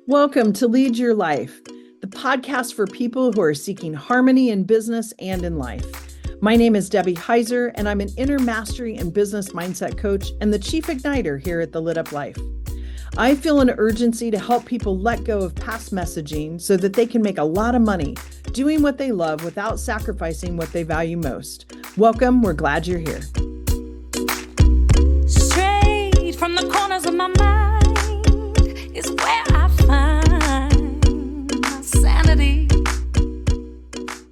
Welcome to Lead Your Life, the podcast for people who are seeking harmony in business and in life. My name is Debbie Heiser, and I'm an inner mastery and business mindset coach and the chief igniter here at the Lit Up Life. I feel an urgency to help people let go of past messaging so that they can make a lot of money doing what they love without sacrificing what they value most. Welcome. We're glad you're here. Straight from the corners of my mind is where I find my sanity.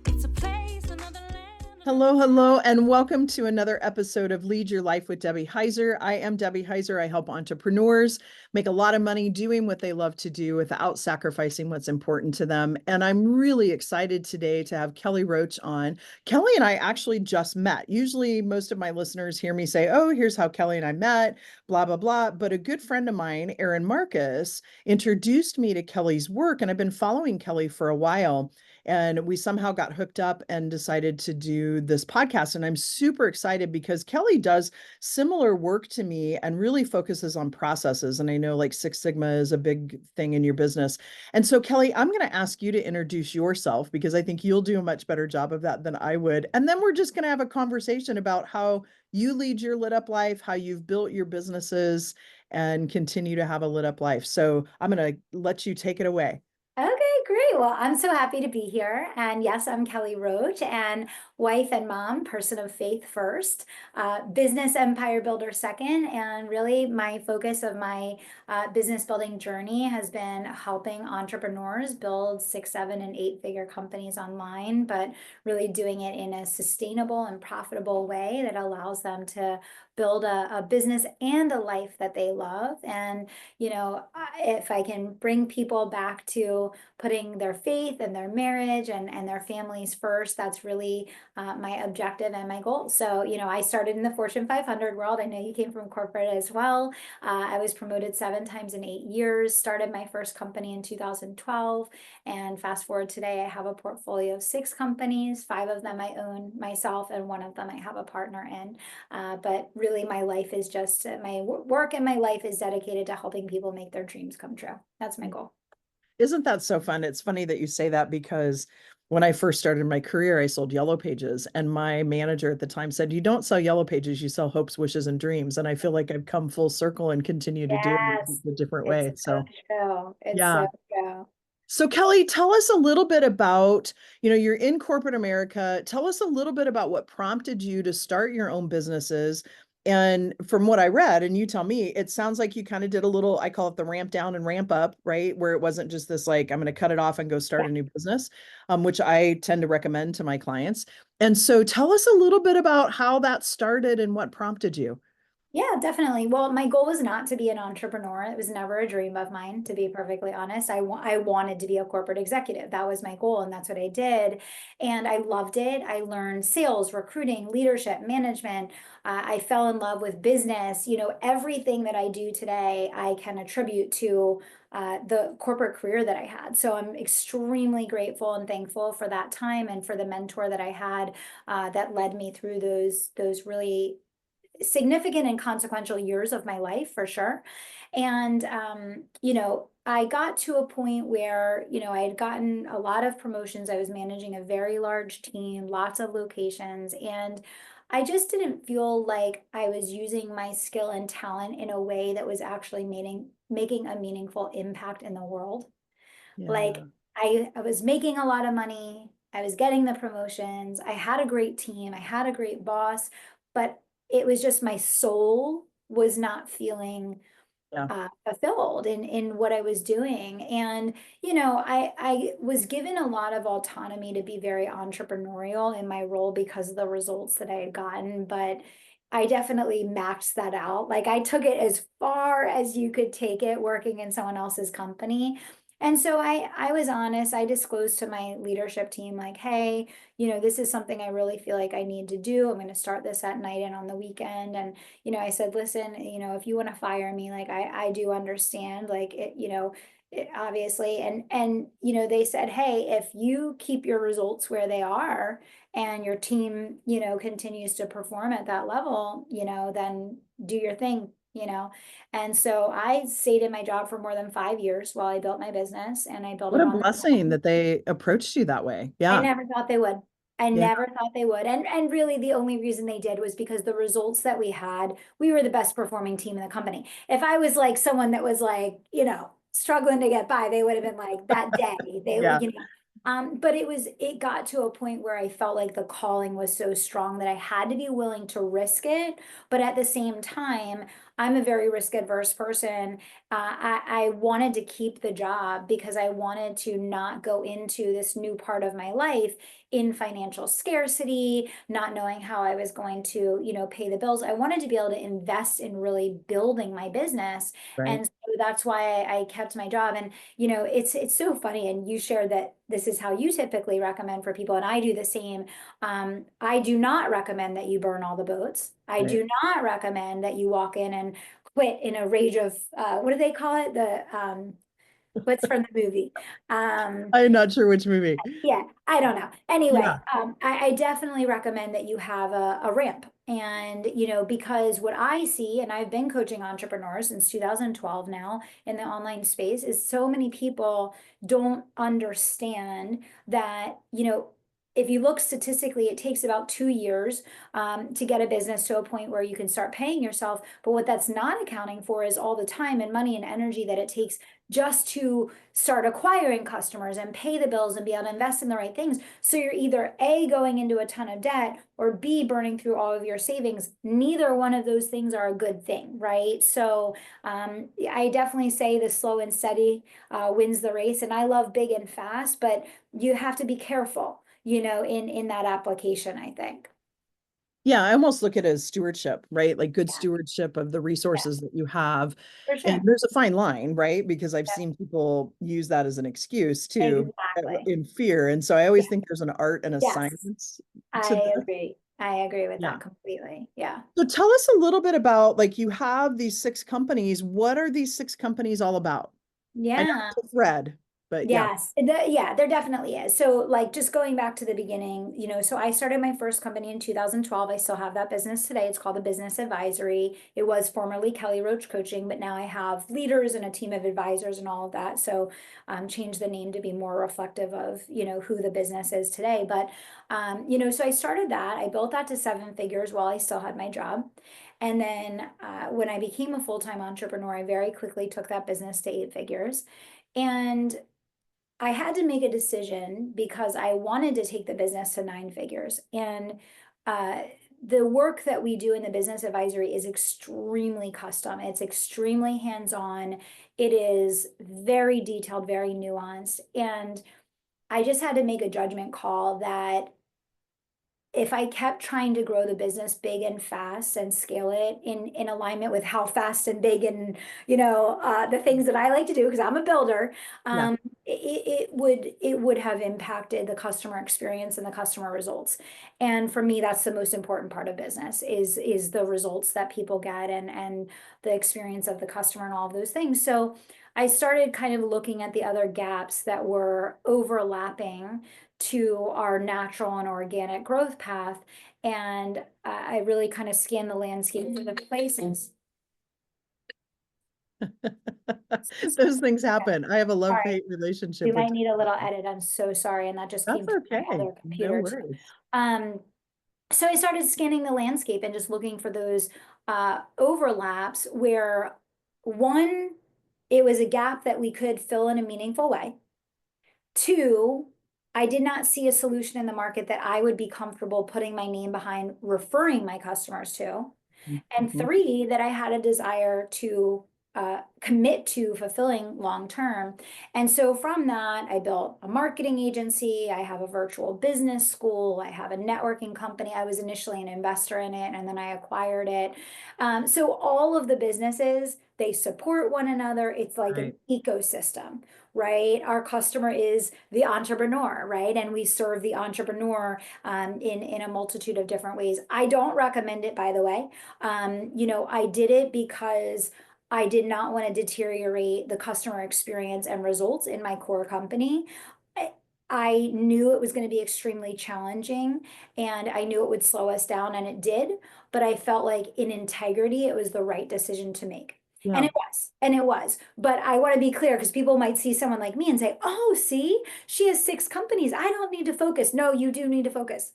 It's a place, another land. Hello, and welcome to another episode of Lead Your Life with Debbie Heiser. I am Debbie Heiser. I help entrepreneurs make a lot of money doing what they love to do without sacrificing what's important to them. And I'm really excited today to have Kelly Roach on. Kelly and I actually just met. Usually most of my listeners hear me say, oh, here's how Kelly and I met, blah, blah, blah. But a good friend of mine, Aaron Marcus, introduced me to Kelly's work. And I've been following Kelly for a while. And we somehow got hooked up and decided to do this podcast. And I'm super excited because Kelly does similar work to me and really focuses on processes. And I know like Six Sigma is a big thing in your business. And so, Kelly, I'm going to ask you to introduce yourself because I think you'll do a much better job of that than I would. And then we're just going to have a conversation about how you lead your lit up life, how you've built your businesses, and continue to have a lit up life. So I'm going to let you take it away. Okay, great. Well, I'm so happy to be here. And yes, I'm Kelly Roach, and wife and mom, person of faith first, business empire builder second. And really, my focus of my business building journey has been helping entrepreneurs build 6, 7, and 8-figure companies online, but really doing it in a sustainable and profitable way that allows them to build a business and a life that they love. And if I can bring people back to putting their faith and their marriage and their families first, that's really my objective and my goal. So, I started in the Fortune 500 world. I know you came from corporate as well. I was promoted 7 times in 8 years, started my first company in 2012. And fast forward today, I have a portfolio of 6 companies, 5 of them I own myself, and 1 of them I have a partner in. But really, my life is just my work, and my life is dedicated to helping people make their dreams come true. That's my goal. Isn't that so fun? It's funny that you say that because when I first started my career, I sold yellow pages. And my manager at the time said, you don't sell yellow pages, you sell hopes, wishes, and dreams. And I feel like I've come full circle and continue to do it Yes, a different it's way. so So, true. It's yeah. so true. So Kelly, tell us a little bit about, you're in corporate America. Tell us a little bit about what prompted you to start your own businesses. And from what I read, and you tell me, it sounds like you kind of did a little, I call it the ramp down and ramp up, right? Where it wasn't just this like, I'm going to cut it off and go start Yeah. a new business, which I tend to recommend to my clients. And so tell us a little bit about how that started and what prompted you. Yeah, definitely. Well, my goal was not to be an entrepreneur. It was never a dream of mine, to be perfectly honest. I wanted to be a corporate executive. That was my goal, and that's what I did. And I loved it. I learned sales, recruiting, leadership, management. I fell in love with business. Everything that I do today, I can attribute to the corporate career that I had. So I'm extremely grateful and thankful for that time and for the mentor that I had that led me through those really significant and consequential years of my life for sure. And I got to a point where, I had gotten a lot of promotions. I was managing a very large team, lots of locations, and I just didn't feel like I was using my skill and talent in a way that was actually making a meaningful impact in the world. Like Yeah. I was making a lot of money, I was getting the promotions, I had a great team, I had a great boss, but it was just my soul was not feeling Yeah. fulfilled in what I was doing. And I was given a lot of autonomy to be very entrepreneurial in my role because of the results that I had gotten, but I definitely maxed that out. Like I took it as far as you could take it working in someone else's company. And so I was honest. I disclosed to my leadership team, like, hey, this is something I really feel like I need to do. I'm going to start this at night and on the weekend. And I said, listen, if you want to fire me, like I do understand, like it obviously. And they said, hey, if you keep your results where they are and your team, continues to perform at that level, then do your thing. you know? And so I stayed in my job for more than 5 years while I built my business, and I built What it a on. blessing that they approached you that way. I Yeah. never thought they would. I Yeah. never thought they would. And really the only reason they did was because the results that we had, we were the best performing team in the company. If I was like someone that was like, struggling to get by, they would have been like that day. They Yeah. would, but it got to a point where I felt like the calling was so strong that I had to be willing to risk it. But at the same time, I'm a very risk adverse person. I wanted to keep the job because I wanted to not go into this new part of my life in financial scarcity, not knowing how I was going to, pay the bills. I wanted to be able to invest in really building my business. Right. And so that's why I kept my job. And, it's so funny. And you shared that this is how you typically recommend for people. And I do the same. I do not recommend that you burn all the boats. I Right. do not recommend that you walk in and quit in a rage of, what do they call it? What's from the movie? Um, I'm not sure which movie. yeah, I don't know. Anyway, Yeah. I definitely recommend that you have a ramp. And, because what I see, and I've been coaching entrepreneurs since 2012 now in the online space, is so many people don't understand that, if you look statistically, it takes about 2 years to get a business to a point where you can start paying yourself. But what that's not accounting for is all the time and money and energy that it takes just to start acquiring customers and pay the bills and be able to invest in the right things. So you're either A, going into a ton of debt, or B, burning through all of your savings. Neither one of those things are a good thing, right? So I definitely say the slow and steady wins the race. And I love big and fast, but you have to be careful, in that application, I think. Yeah, I almost look at it as stewardship, right? Like good Yeah, stewardship of the yeah, resources that you have. for And sure. there's a fine line, right? Because I've Yeah, seen people use that as an excuse too, exactly. in fear. And so I always Yeah. think there's an art and a Yes, science to I this. agree. I agree with Yeah. that completely. Yeah. So tell us a little bit about, like, you have these 6 companies. What are these 6 companies all about? I know Yeah. it's a thread, but yeah. Yes, yeah, there definitely is. So, like, just going back to the beginning, so I started my first company in 2012. I still have that business today. It's called the Business Advisory. It was formerly Kelly Roach Coaching, but now I have leaders and a team of advisors and all of that. So, changed the name to be more reflective of, who the business is today. But, so I started that. I built that to 7 figures while I still had my job. And then when I became a full-time entrepreneur, I very quickly took that business to 8 figures. And I had to make a decision because I wanted to take the business to 9 figures. And uh, the work that we do in the business advisory is extremely custom. It's extremely hands-on. It is very detailed, very nuanced. And I just had to make a judgment call that if I kept trying to grow the business big and fast and scale it in alignment with how fast and big and the things that I like to do because I'm a builder, Yeah. it would have impacted the customer experience and the customer results. And for me, that's the most important part of business is the results that people get and the experience of the customer and all of those things. So I started kind of looking at the other gaps that were overlapping to our natural and organic growth path. And I really kind of scanned the landscape for the places. Those things happen. I have a Sorry, love-hate we relationship with might need a little technology. edit. I'm so sorry. And that just That's came from my okay. other No computer too. worries. Um, so I started scanning the landscape and just looking for those overlaps where one, it was a gap that we could fill in a meaningful way. Two, I did not see a solution in the market that I would be comfortable putting my name behind referring my customers to. And Mhm. three, that I had a desire to commit to fulfilling long term. And so from that, I built a marketing agency. I have a virtual business school. I have a networking company. I was initially an investor in it and then I acquired it. So all of the businesses, they support one another. It's like an Right. ecosystem, right? Our customer is the entrepreneur, right? And we serve the entrepreneur in a multitude of different ways. I don't recommend it, by the way. I did it because I did not want to deteriorate the customer experience and results in my core company. I, I knew it was going to be extremely challenging and I knew it would slow us down, and it did. But I felt like in integrity, it was the right decision to make. And Yeah. it was, and it was. But I want to be clear because people might see someone like me and say, oh, see, she has 6 companies. I don't need to focus. No, you do need to focus.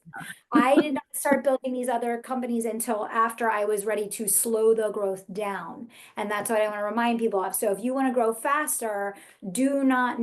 I did not start building these other companies until after I was ready to slow the growth down. And that's what I want to remind people of. So if you want to grow faster, do not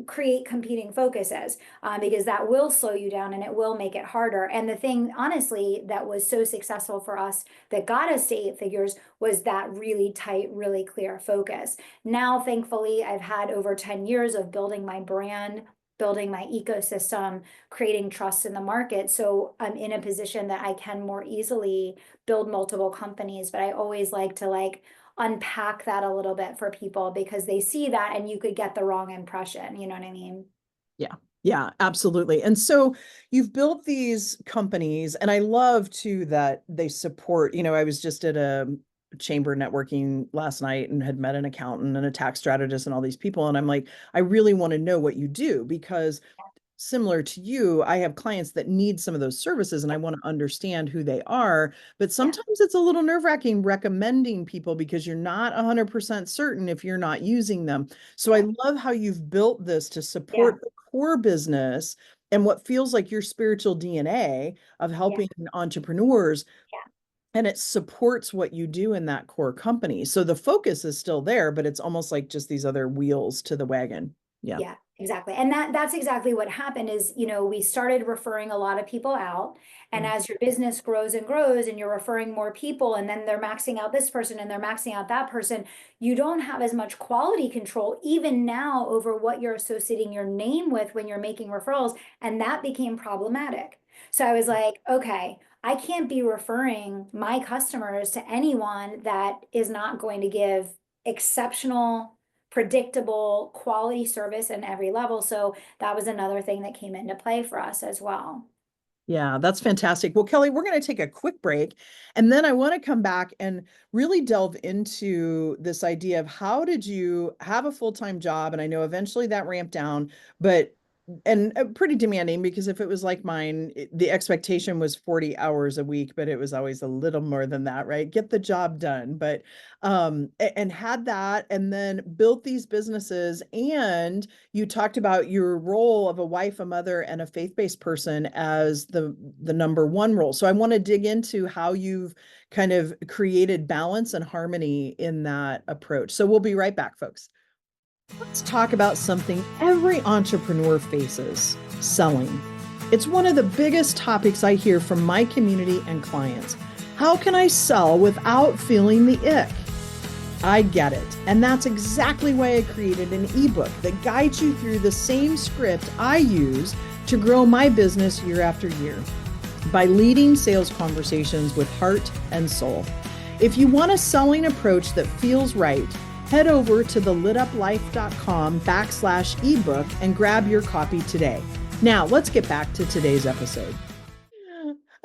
create competing focuses, because that will slow you down and it will make it harder. And the thing, honestly, that was so successful for us that got us to 8 figures was that really tight, really clear focus. Now, thankfully, I've had over 10 years of building my brand, building my ecosystem, creating trust in the market. So I'm in a position that I can more easily build multiple companies. But I always like to unpack that a little bit for people because they see that and you could get the wrong impression. You know what I mean? Yeah. Yeah, absolutely. And so you've built these companies, and I love too that they support, I was just at a chamber networking last night and had met an accountant and a tax strategist and all these people. And I'm like, I really want to know what you do, because similar to you, I have clients that need some of those services and I want to understand who they are. But Yeah, sometimes it's a little nerve-wracking recommending people because you're not 100% certain if you're not using them. So I yeah, love how you've built this to yeah, support the core business and what feels like your spiritual DNA of yeah, helping entrepreneurs. yeah. And it supports what you do in that core company. So the focus is still there, but it's almost like just these other wheels to the wagon. Yeah. Yeah, exactly. And that's exactly what happened is, we started referring a lot of people out. And Yeah. as your business grows and grows and you're referring more people and then they're maxing out this person and they're maxing out that person, you don't have as much quality control even now over what you're associating your name with when you're making referrals. And that became problematic. So I was like, okay, I can't be referring my customers to anyone that is not going to give exceptional, predictable quality service in every level. So that was another thing that came into play for us as well. Yeah, that's fantastic. Well, Kelly, we're going to take a quick break, and then I want to come back and really delve into this idea of how did you have a full-time job? And I know eventually that ramped down, but and pretty demanding, because if it was like mine, the expectation was 40 hours a week, but it was always a little more than that, right? Get the job done. But and had that, and then built these businesses. And you talked about your role of a wife, a mother, and a faith-based person as the number one role. So I want to dig into how you've kind of created balance and harmony in that approach. So we'll be right back, folks. Let's talk about something every entrepreneur faces: selling. It's one of the biggest topics I hear from my community and clients. How can I sell without feeling the ick? I get it. And that's exactly why I created an ebook that guides you through the same script I use to grow my business year after year by leading sales conversations with heart and soul. If you want a selling approach that feels right, head over to thelituplife.com/ebook and grab your copy today. Now, let's get back to today's episode.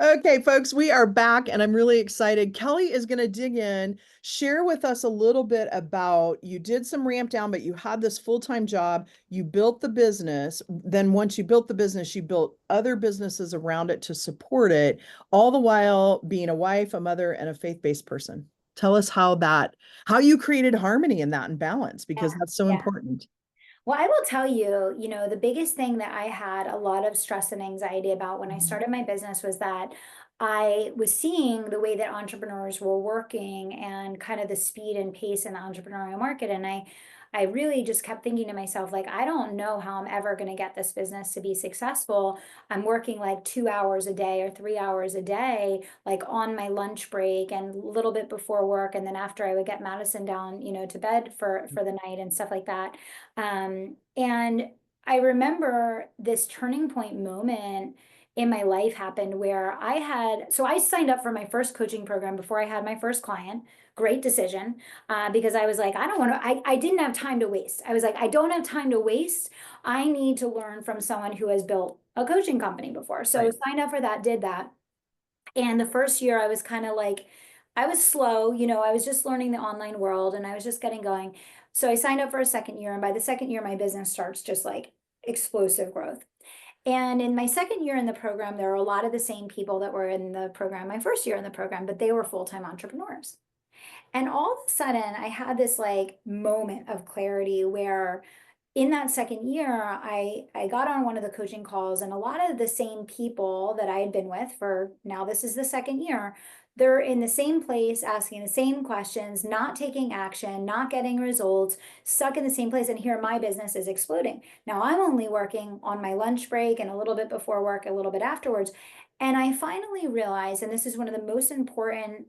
Okay, folks, we are back and I'm really excited. Kelly is going to dig in, share with us a little bit about, you did some ramp down, but you had this full-time job. You built the business. Then once you built the business, you built other businesses around it to support it, all the while being a wife, a mother, and a faith-based person. Tell us how you created harmony in that and balance, because Yeah, that's so yeah. important. Well, I will tell you, the biggest thing that I had a lot of stress and anxiety about when I Mhm. started my business was that I was seeing the way that entrepreneurs were working and kind of the speed and pace in the entrepreneurial market. And I really just kept thinking to myself, like, I don't know how I'm ever going to get this business to be successful. I'm working like 2 hours a day or 3 hours a day, like on my lunch break and a little bit before work. And then after I would get Madison down, to bed for the night and stuff like that. And I remember this turning point moment in my life happened where so I signed up for my first coaching program before I had my first client. Great decision, because I was like, I don't want to, I didn't have time to waste. I was like, I don't have time to waste. I need to learn from someone who has built a coaching company before. So Right. signed up for that, did that. And the first year I was kind of like, I was slow, I was just learning the online world and I was just getting going. So I signed up for a second year. And by the second year, my business starts just like explosive growth. And in my second year in the program, there were a lot of the same people that were in the program my first year in the program, but they were full-time entrepreneurs. And all of a sudden, I had this like moment of clarity where in that second year, I got on one of the coaching calls, and a lot of the same people that I had been with for now, this is the second year, they're in the same place, asking the same questions, not taking action, not getting results, stuck in the same place. And here my business is exploding. Now I'm only working on my lunch break and a little bit before work, a little bit afterwards. And I finally realized, and this is one of the most important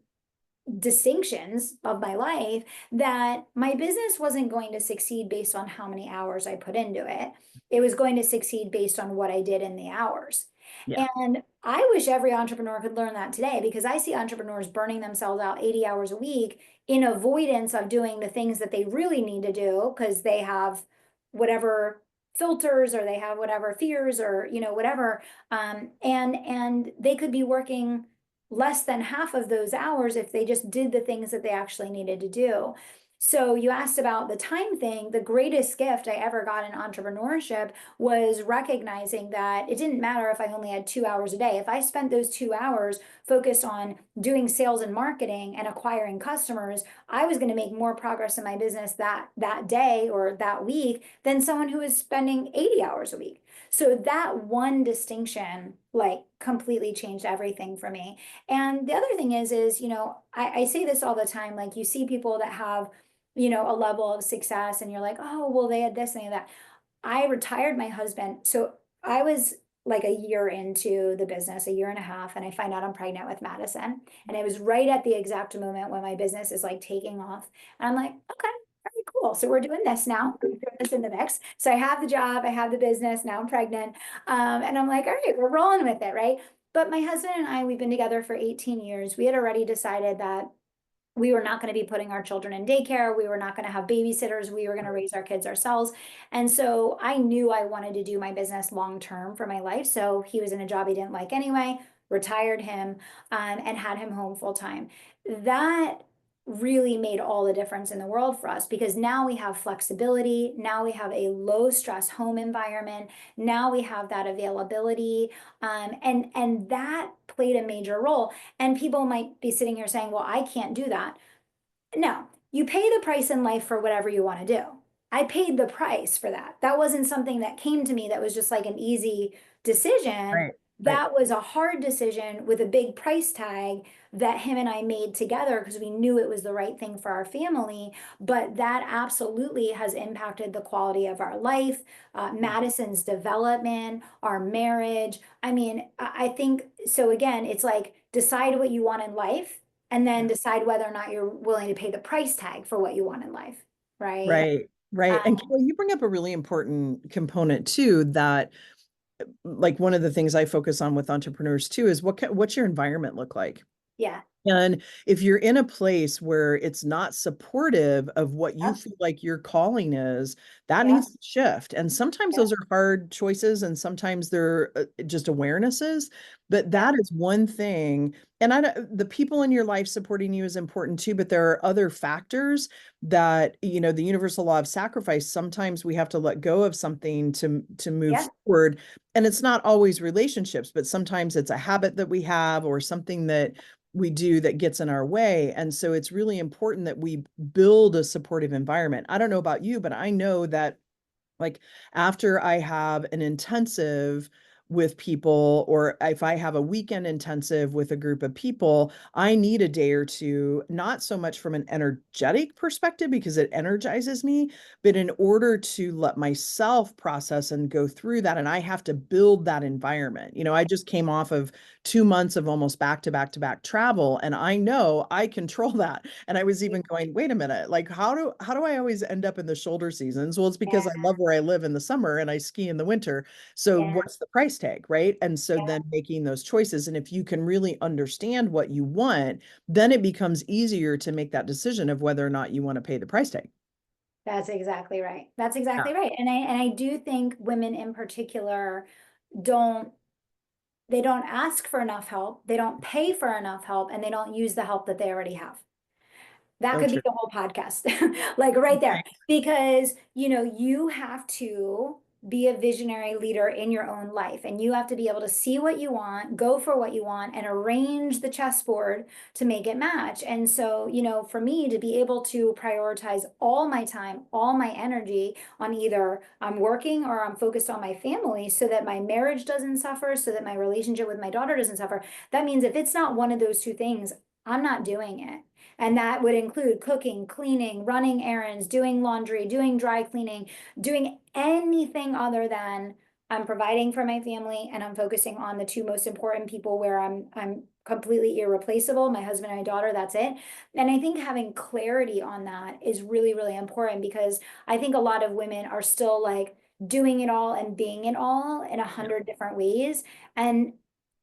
distinctions of my life, that my business wasn't going to succeed based on how many hours I put into it. It was going to succeed based on what I did in the hours. Yeah. And I wish every entrepreneur could learn that today, because I see entrepreneurs burning themselves out 80 hours a week in avoidance of doing the things that they really need to do because they have whatever filters or they have whatever fears or whatever, and they could be working less than half of those hours if they just did the things that they actually needed to do. So you asked about the time thing. The greatest gift I ever got in entrepreneurship was recognizing that it didn't matter if I only had 2 hours a day. If I spent those 2 hours focused on doing sales and marketing and acquiring customers, I was going to make more progress in my business that day or that week than someone who is spending 80 hours a week. So that one distinction like completely changed everything for me. And the other thing is, I say this all the time, like you see people that have, a level of success and you're like, oh, well, they had this and they had that. I retired my husband. So I was like a year into the business, a year and a half, and I find out I'm pregnant with Madison. And it was right at the exact moment when my business is like taking off. And I'm like, okay, very cool. So we're doing this now. We're doing this in the mix. So I have the job, I have the business, now I'm pregnant. And I'm like, all right, we're rolling with it, right? But my husband and I, we've been together for 18 years. We had already decided that we were not going to be putting our children in daycare. We were not going to have babysitters. We were going to raise our kids ourselves. And so I knew I wanted to do my business long term for my life. So he was in a job he didn't like anyway, retired him, and had him home full time. That really made all the difference in the world for us, because now we have flexibility. Now we have a low stress home environment. Now we have that availability. And that played a major role. And people might be sitting here saying, well, I can't do that. No, you pay the price in life for whatever you want to do. I paid the price for that. That wasn't something that came to me that was just like an easy decision. Right. That was a hard decision with a big price tag that him and I made together because we knew it was the right thing for our family. But that absolutely has impacted the quality of our life, Madison's development, our marriage. I mean, I think so. Again, it's like decide what you want in life and then decide whether or not you're willing to pay the price tag for what you want in life. Right. Right. Right. And Um, Kelly, you bring up a really important component too, that like one of the things I focus on with entrepreneurs too is what's your environment look like? yeah. And if you're in a place where it's not supportive of what you Yep. feel like your calling is, that Yep. needs to shift. And sometimes Yep. those are hard choices and sometimes they're just awarenesses, but Yep. that is one thing. And the people in your life supporting you is important too, but there are other factors that, the universal law of sacrifice, sometimes we have to let go of something to move Yep. forward. And it's not always relationships, but sometimes it's a habit that we have or something that we do that gets in our way. And so it's really important that we build a supportive environment. I don't know about you, but I know that like after I have an intensive with people, or if I have a weekend intensive with a group of people, I need a day or two, not so much from an energetic perspective because it energizes me, but in order to let myself process and go through that. And I have to build that environment. I just came off of 2 months of almost back to back to back travel, and I know I control that. And I was even going, wait a minute, like how do I always end up in the shoulder seasons? Well, it's because I Yeah. love where I live in the summer and I ski in the winter. So Yeah. what's the price tag, right? And so Yeah. then making those choices. And if you can really understand what you want, then it becomes easier to make that decision of whether or not you want to pay the price tag. That's exactly right. That's Yeah. exactly right. And I do think women in particular don't they don't ask for enough help, they don't pay for enough help, and they don't use the help that they already have. That So could be true. the whole podcast, like right there, Right. because you have to be a visionary leader in your own life. And you have to be able to see what you want, go for what you want, and arrange the chessboard to make it match. And so, you know, for me to be able to prioritize all my time, all my energy on either I'm working or I'm focused on my family so that my marriage doesn't suffer, so that my relationship with my daughter doesn't suffer. That means if it's not one of those two things, I'm not doing it. And that would include cooking, cleaning, running errands, doing laundry, doing dry cleaning, doing anything other than I'm providing for my family and I'm focusing on the two most important people where I'm completely irreplaceable, my husband and my daughter, that's it. And I think having clarity on that is really, really important because I think a lot of women are still like doing it all and being it all in 100 different ways. And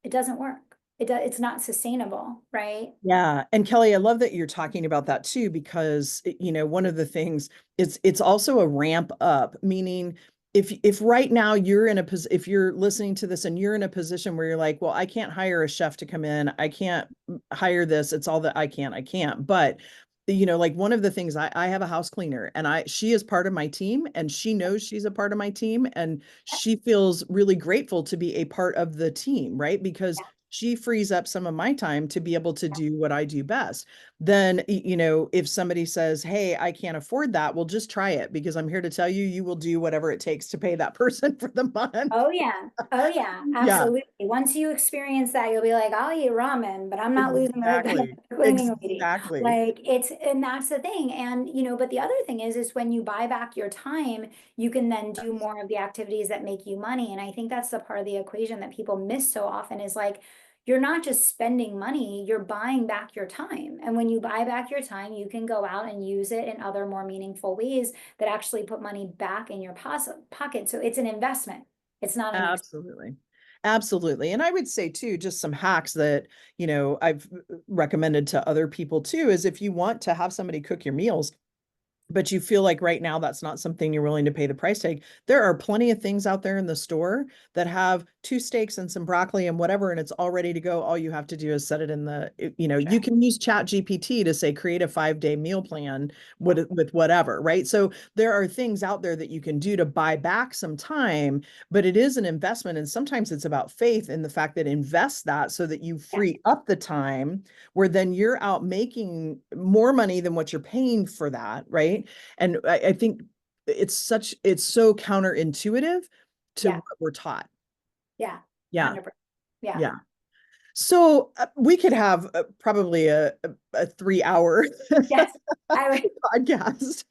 it doesn't work. It's not sustainable, right? Yeah. And Kelly, I love that you're talking about that too, because you know, one of the things it's also a ramp up, meaning if right now you're in a position, if you're listening to this and you're in a position where you're like, well, I can't hire a chef to come in, I can't hire this, it's all that I can't. But you know, like one of the things I have a house cleaner and she is part of my team and she knows she's a part of my team and she feels really grateful to be a part of the team, right? Because she frees up some of my time to be able to do what I do best. Then, you know, if somebody says, hey, I can't afford that, well, just try it because I'm here to tell you, you will do whatever it takes to pay that person for the month. Oh yeah. Oh yeah, Yeah, absolutely. Once you experience that, you'll be like, I'll eat ramen, but I'm not losing the exactly. cleaning lady. Exactly. Like and that's the thing. And you know, but the other thing is when you buy back your time, you can then do more of the activities that make you money. And I think that's the part of the equation that people miss so often is like, you're not just spending money, you're buying back your time. And when you buy back your time, you can go out and use it in other more meaningful ways that actually put money back in your pocket. So it's an investment. It's not an Absolutely. Absolutely. And I would say too, just some hacks that, you know, I've recommended to other people too, is if you want to have somebody cook your meals, but you feel like right now that's not something you're willing to pay the price tag. There are plenty of things out there in the store that have 2 steaks and some broccoli and whatever, and it's all ready to go. All you have to do is set it in the, you know, you can use Chat GPT to say, create a 5-day meal plan with whatever, right? So there are things out there that you can do to buy back some time, but it is an investment. And sometimes it's about faith in the fact that invest that so that you free up the time where then you're out making more money than what you're paying for that, right? And I think it's so counterintuitive to Yeah, what we're taught. yeah, Yeah. 100%. Yeah. Yeah. So we could have probably a 3 hour Yes, I would. podcast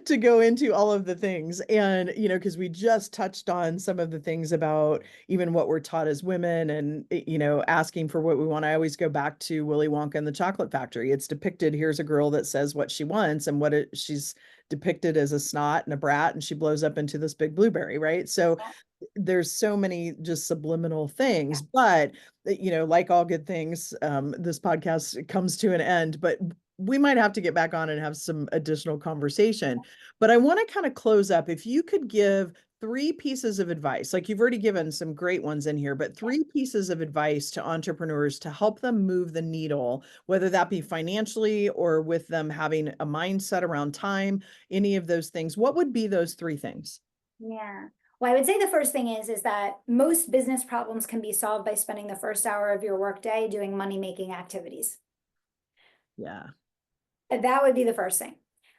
to go into all of the things. And, you know, because we just touched on some of the things about even what we're taught as women and, you know, asking for what we want. I always go back to Willy Wonka and the Chocolate Factory. It's depicted, here's a girl that says what she wants and she's depicted as a snot and a brat, and she blows up into this big blueberry, right? So there's so many just subliminal things, but you know, like all good things, this podcast comes to an end, but we might have to get back on and have some additional conversation. But I want to kind of close up. If you could give 3 pieces of advice, like you've already given some great ones in here, but 3 pieces of advice to entrepreneurs to help them move the needle, whether that be financially or with them having a mindset around time, any of those things, what would be those 3 things? Yeah. Well, I would say the first thing is that most business problems can be solved by spending the first hour of your workday doing money-making activities. Yeah. That would be the first thing.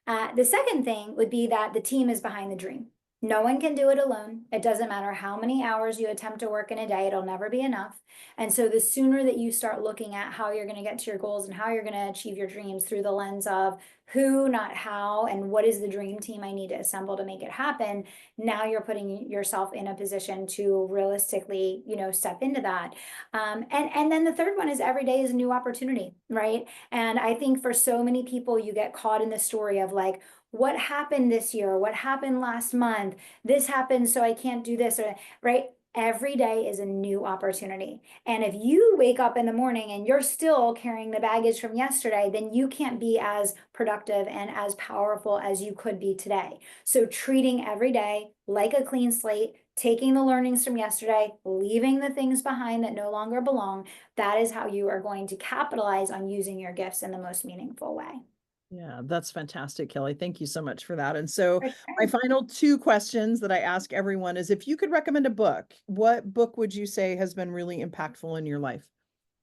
The second thing would be that the team is behind the dream. No one can do it alone. It doesn't matter how many hours you attempt to work in a day, it'll never be enough. And so the sooner that you start looking at how you're going to get to your goals and how you're going to achieve your dreams through the lens of who, not how, and what is the dream team I need to assemble to make it happen, now you're putting yourself in a position to realistically, you know, step into that. And then the third one is every day is a new opportunity, right? And I think for so many people, you get caught in the story of like, what happened this year? What happened last month? This happened, so I can't do this, right? Every day is a new opportunity. And if you wake up in the morning and you're still carrying the baggage from yesterday, then you can't be as productive and as powerful as you could be today. So treating every day like a clean slate, taking the learnings from yesterday, leaving the things behind that no longer belong, that is how you are going to capitalize on using your gifts in the most meaningful way. Yeah, that's fantastic, Kelly. Thank you so much for that. And so For my sure. final two questions that I ask everyone is, if you could recommend a book, what book would you say has been really impactful in your life?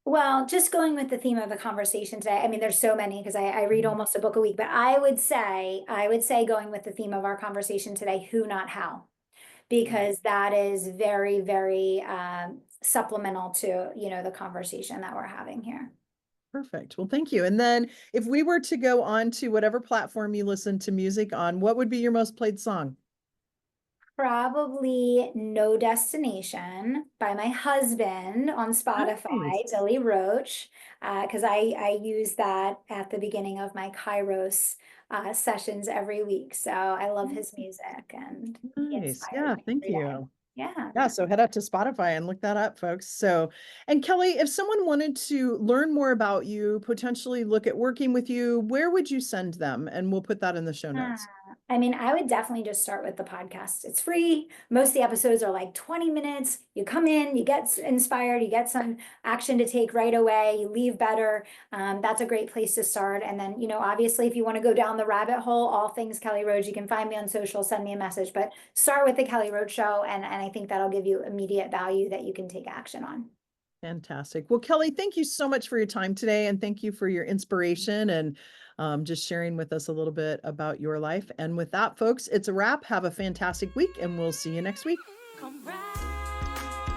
Well, just going with the theme of the conversation today, I mean, there's so many because I read Mhm. almost a book a week, but I would say going with the theme of our conversation today, who, not how, Mm, because that is very, very supplemental to, the conversation that we're having here. perfect. Well, thank you. And then if we were to go on to whatever platform you listen to music on, what would be your most played song? Probably No Destination by my husband on Spotify, Nice. Billy Roach, because I use that at the beginning of my Kairos sessions every week. So I love his music and he Nice. inspires Yeah, me thank every day. you. Yeah. Yeah, so head out to Spotify and look that up, folks. So, and Kelly, if someone wanted to learn more about you, potentially look at working with you, where would you send them? And we'll put that in the show Ah, notes. I mean, I would definitely just start with the podcast. It's free. Most of the episodes are like 20 minutes. You come in, you get inspired, you get some action to take right away, you leave better. That's a great place to start. And then, obviously, if you want to go down the rabbit hole, all things Kelly Roach, you can find me on social, send me a message, but start with the Kelly Roach Show. And I think that'll give you immediate value that you can take action on. Fantastic. Well, Kelly, thank you so much for your time today. And thank you for your inspiration and just sharing with us a little bit about your life. And with that, folks, it's a wrap. Have a fantastic week, and we'll see you next week.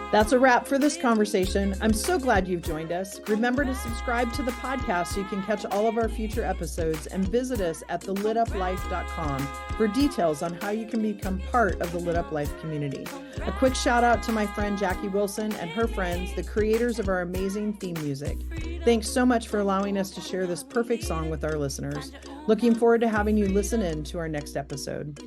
That's a wrap for this conversation. I'm so glad you've joined us. Remember to subscribe to the podcast so you can catch all of our future episodes, and visit us at thelituplife.com for details on how you can become part of the Lit Up Life community. A quick shout out to my friend Jackie Wilson and her friends, the creators of our amazing theme music. Thanks so much for allowing us to share this perfect song with our listeners. Looking forward to having you listen in to our next episode.